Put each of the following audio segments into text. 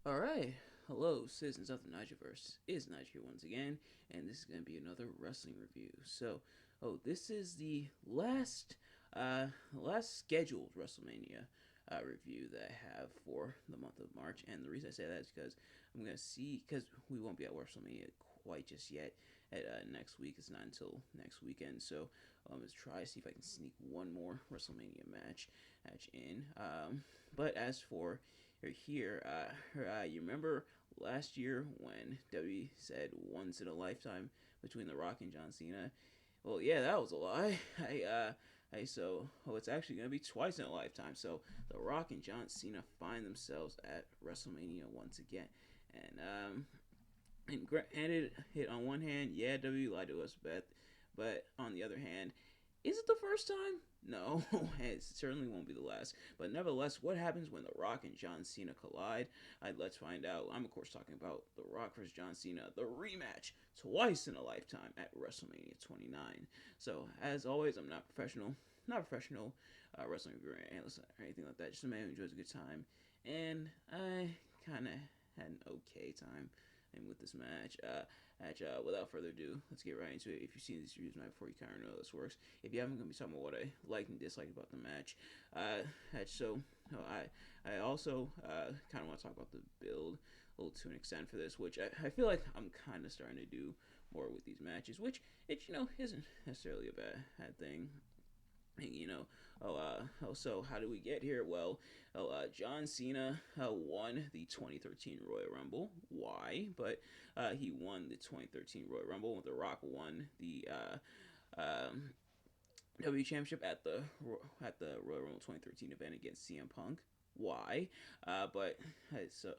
Alright, hello citizens of the Nigelverse. It's Nigel here once again, and this is going to be another wrestling review. This is the last scheduled WrestleMania review that I have for the month of March. And the reason I say that is because I'm going to see, because we won't be at WrestleMania quite just yet at next week. It's not until next weekend, so I'm going to try to see if I can sneak one more WrestleMania match in. But as for here, you remember last year when W said once in a lifetime between The Rock and John Cena? Well, yeah, that was a lie. It's actually gonna be twice in a lifetime. So The Rock and John Cena find themselves at WrestleMania once again, and hit on one hand, yeah, W lied to us, but on the other hand, is it the first time? No, it certainly won't be the last. But nevertheless, what happens when The Rock and John Cena collide? Let's find out. I'm, of course, talking about The Rock versus John Cena, the rematch, twice in a lifetime at WrestleMania 29. So, as always, I'm not professional wrestling reviewer or analyst or anything like that. Just a man who enjoys a good time. And I kind of had an okay time and with this without further ado, let's get right into it. If you've seen these reviews before, you kind of know how this works. If you haven't, I'm gonna be talking about what I liked and disliked about the match. I also kind of want to talk about the build a little to an extent for this, which I feel like I'm kind of starting to do more with these matches, which it isn't necessarily a bad thing. So how do we get here? Well, John Cena won the 2013 Royal Rumble. Why? But he won the 2013 Royal Rumble. The Rock won the WWE Championship at the Royal Rumble 2013 event against CM Punk. Why? But so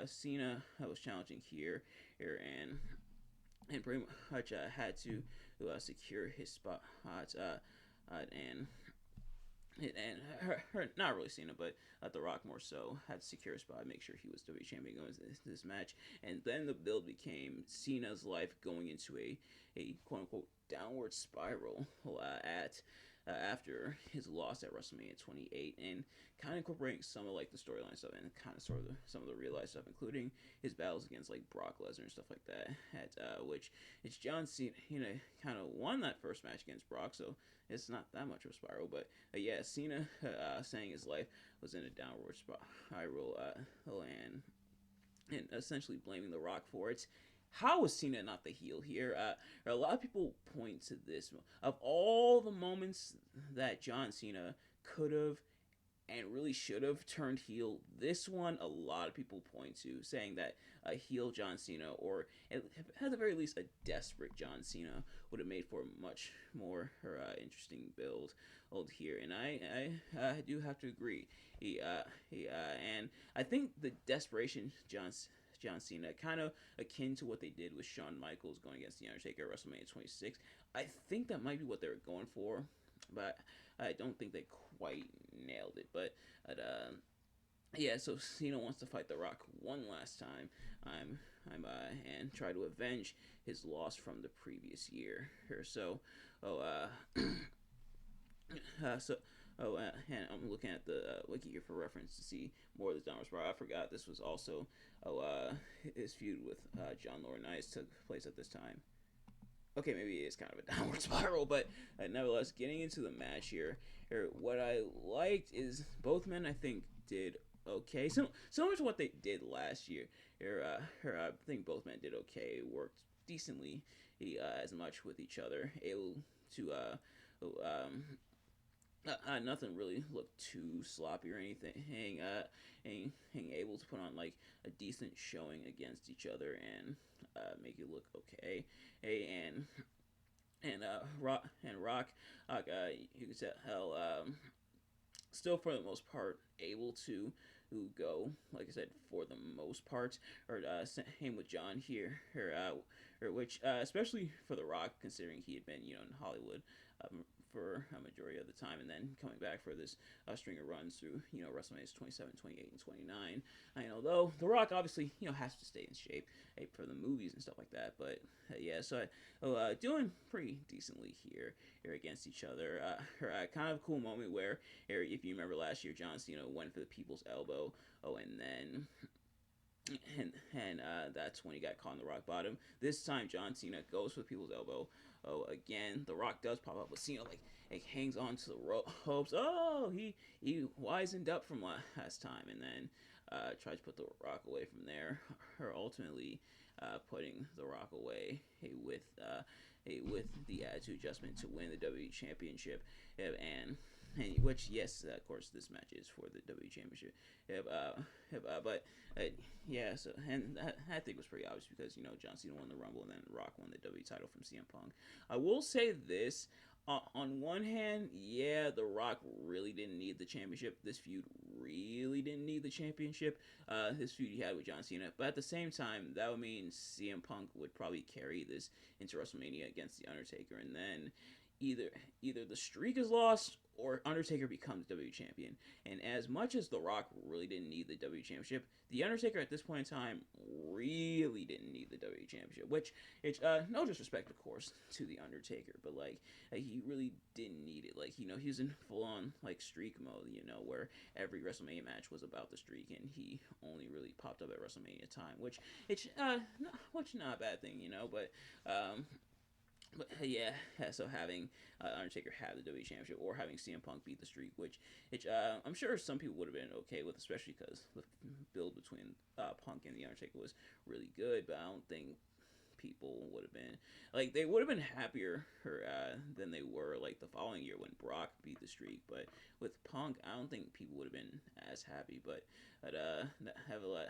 Cena was challenging here, and pretty much had to secure his spot. And not really Cena, but The Rock more so had to secure a spot, make sure he was WWE champion going into this match, and then the build became Cena's life going into a quote unquote downward spiral at after his loss at WrestleMania 28, and kind of incorporating some of like the storyline stuff and kind of sort of some of the real life stuff, including his battles against like Brock Lesnar and stuff like that. Which it's John Cena, kind of won that first match against Brock, so it's not that much of a spiral. But yeah, Cena saying his life was in a downward spiral, and essentially blaming The Rock for it. How was Cena not the heel here? A lot of people point to this. Of all the moments that John Cena could have and really should have turned heel, this one a lot of people point to, saying that a heel John Cena, or at the very least a desperate John Cena, would have made for a much more interesting build here. And I do have to agree. And I think the desperation John Cena, kind of akin to what they did with Shawn Michaels going against The Undertaker at WrestleMania 26. I think that might be what they were going for, but I don't think they quite nailed it. But yeah, so Cena wants to fight The Rock one last time. And try to avenge his loss from the previous year. So, oh, so and I'm looking at the wiki here for reference to see more of this downward spiral. I forgot this was also his feud with John Laurinaitis took place at this time. Okay, maybe it is kind of a downward spiral, but nevertheless, getting into the match here, what I liked is both men I think did okay, similar to what they did last year. I think both men did okay, worked decently as much with each other, able to nothing really looked too sloppy or anything. Able to put on like a decent showing against each other and make it look okay. Rock, you could tell, still for the most part able to go, like I said, for the most part. Or same with John which especially for The Rock, considering he had been in Hollywood for a majority of the time, and then coming back for this string of runs through WrestleMania 27, 28, and 29. Though The Rock obviously has to stay in shape for the movies and stuff like that, but yeah, so doing pretty decently here against each other. Kind of a cool moment where, if you remember last year, John Cena went for the people's elbow. And then and that's when he got caught in the rock bottom. This time, John Cena goes for people's elbow. Oh, again, the Rock does pop up, but Cena like hangs on to the ropes. Oh, he wisened up from last time, and then tries to put the Rock away from there. Her ultimately putting the Rock away with the attitude adjustment to win the WWE Championship, and which yes, of course, this match is for the WWE Championship. But yeah, so and that, I think was pretty obvious because John Cena won the Rumble and then Rock won the WWE title from CM Punk. I will say this. On one hand, yeah, The Rock really didn't need the championship. This feud really didn't need the championship. This feud he had with John Cena. But at the same time, that would mean CM Punk would probably carry this into WrestleMania against The Undertaker. And then either the streak is lost or Undertaker becomes WWE champion. And as much as The Rock really didn't need the WWE championship, The Undertaker at this point in time really didn't need the WWE championship. Which it's no disrespect, of course, to The Undertaker, but he really didn't need it. Like he was in full on like streak mode, where every WrestleMania match was about the streak, and he only really popped up at WrestleMania time, which not a bad thing, but yeah, so having Undertaker have the WWE Championship or having CM Punk beat the streak, which I'm sure some people would have been okay with, especially because the build between Punk and the Undertaker was really good. But I don't think people would have been they would have been happier than they were like the following year when Brock beat the streak. But with Punk, I don't think people would have been as happy. But have a lot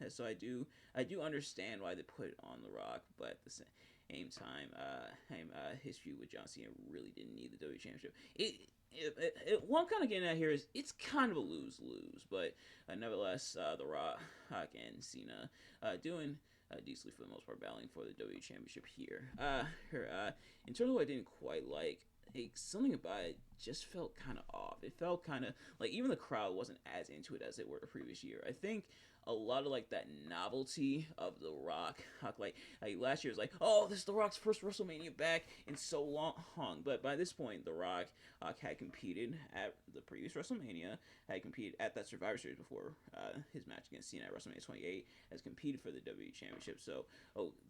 so I do understand why they put it on The Rock, but at the same time, his feud with John Cena really didn't need the WWE Championship. What I'm kind of getting at here is it's kind of a lose-lose, but nevertheless, The Rock and Cena doing decently for the most part, battling for the WWE Championship here. In terms of what I didn't quite like, something about it just felt kind of off. It felt kind of like even the crowd wasn't as into it as they were the previous year. I think a lot of that novelty of The Rock, like last year was like, oh, this is The Rock's first WrestleMania back in so long. But by this point, The Rock had competed at the previous WrestleMania, had competed at that Survivor Series before his match against Cena at WrestleMania 28, has competed for the WWE Championship. So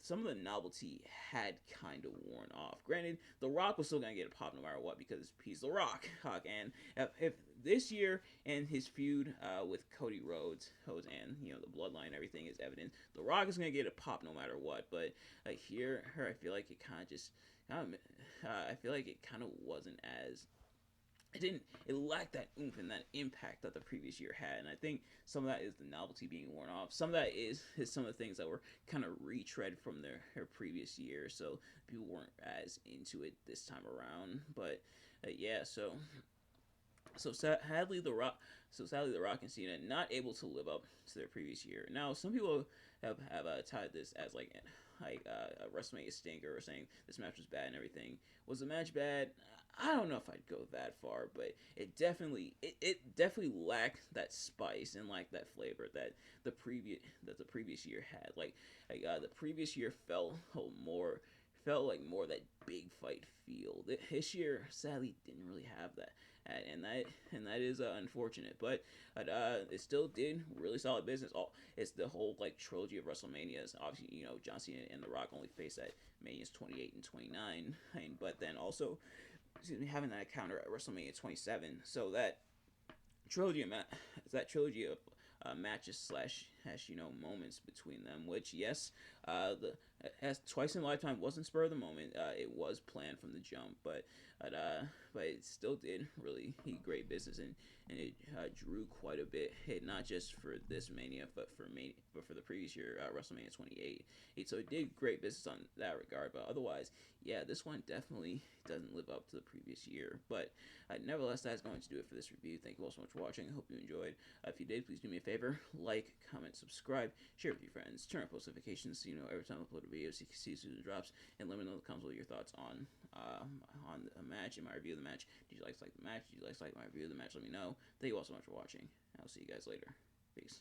some of the novelty had kind of worn off. Granted, The Rock was still gonna get a pop no matter what because he's The Rock. And if this year and his feud with Cody Rhodes and the bloodline and everything is evident, The Rock is gonna get a pop no matter what. But here, I feel like it kind of just, I feel like it kind of wasn't as. It lacked that oomph and that impact that the previous year had, and I think some of that is the novelty being worn off. Some of that is some of the things that were kind of retread from their previous year, so people weren't as into it this time around. But yeah, sadly, The Rock and Cena not able to live up to their previous year. Now, some people have tied this as like a WrestleMania stinker, or saying this match was bad and everything. Was the match bad? I don't know if I'd go that far, but it definitely lacked that spice and like that flavor that the previous year had. The previous year felt like more of that big fight feel. This year, sadly, didn't really have that, and that is unfortunate. But it still did really solid business. It's the whole trilogy of WrestleManias. Obviously, John Cena and The Rock only faced at Manias 28 and 29, but then also, having that encounter at WrestleMania 27. So that trilogy of matches slash moments between them, which yes, as twice in a lifetime wasn't spur of the moment. It was planned from the jump, but it still did really great business, and it drew quite a bit hit, not just for this Mania, but for the previous year, WrestleMania 28. So it did great business on that regard. But otherwise, yeah, this one definitely doesn't live up to the previous year. But nevertheless, that's going to do it for this review. Thank you all so much for watching. I hope you enjoyed. If you did, please do me a favor: like, comment, subscribe, share with your friends, turn on post notifications so you know every time I upload a video, so you can see as soon as it drops, and let me know in the comments what your thoughts on a match and my review of the match. Did you like the match? Did you like my review of the match? Let me know. Thank you all so much for watching. I'll see you guys later. Peace.